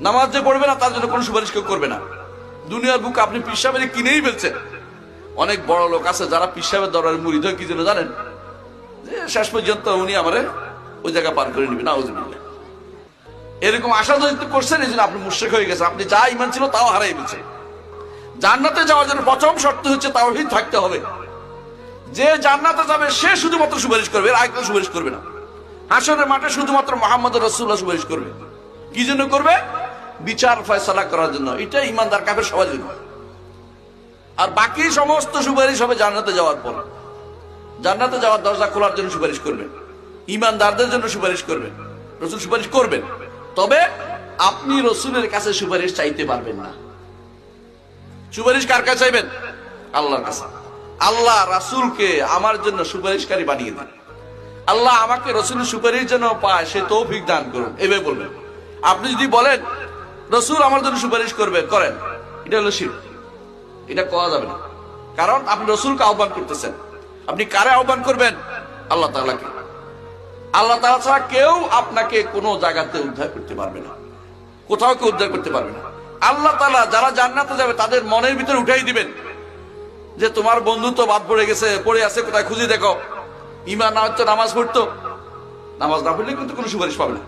নামাজ যে পড়বে না তার জন্য কোনো সুপারিশ কেউ করবে না। দুনিয়ার বুক আপনি পীর সাহেবের কিনেই ফেলছেন। অনেক বড় লোক আছে যারা পীর সাহেবের দরবারে মুরিদ হয়, কি জন্য জানেন? যে শেষ পর্যন্ত উনি আমারে ওই জায়গা পার করে নিবে, নাউজুবিল্লাহ। এরকম আশা যদি করছেন, এই জন্য আপনি মুশরিক হয়ে গেছেন। আপনি যা ঈমান ছিল তাও হারাই ফেলছেন। জান্নাতে যাওয়ার জন্য প্রথম শর্ত হচ্ছে তাওহীদ থাকতে হবে। যে জান্নাতে যাবে সে শুধুমাত্র সুপারিশ করবে, আর কেউ সুপারিশ করবে না। হাসরের মাঠে শুধুমাত্র মুহাম্মদ রাসূলুল্লাহ সুপারিশ করবে। কি জন্য করবে? বিচার ফয়সালা করার জন্য। এটা ঈমানদার কাফের সবার জন্য। আর বাকি সমস্ত সুপারিশ হবে জান্নাতে যাওয়ার পর। জান্নাতে যাওয়ার দরজা খোলার জন্য সুপারিশ করবেন, ঈমানদারদের জন্য সুপারিশ করবেন, রাসূল সুপারিশ করবেন। তবে আপনি রাসূলের কাছে সুপারিশ চাইতে পারবেন না। সুপারিশ কার কাছে চাইবেন? আল্লাহর কাছে। আল্লাহ রাসূলকে আমার জন্য সুপারিশকারী বানিয়ে দেন। আল্লাহ আমাকে রাসূলের সুপারিশ যেন পায় সে তৌফিক দান করুন, এভাবে বলবেন। আপনি যদি বলেন রাসূল আমার জন্য সুপারিশ করবে, করেন, এটা হলো শিরক। এটা করা যাবে না। কারণ আপনি রাসূলকে আহ্বান করতেছেন। আপনি কারে আহ্বান করবেন? আল্লাহ তাআলাকে। আল্লাহ তাআলা ছাড়া কেউ আপনাকে কোনো জায়গাতে উদ্ধার করতে পারবে না, কোথাও কেউ উদ্ধার করতে পারবে না। আল্লাহ তাআলা যারা জান্নাতে যাবে তাদের মনের ভিতরে উঠাই দিবেন যে তোমার বন্ধু তো বাদ পড়ে গেছে, পড়ে আছে, কোথায় খুঁজে দেখো। ঈমান না হচ্ছে নামাজ পড়তো, নামাজ না পড়লে কিন্তু কোনো সুপারিশ পাবে না।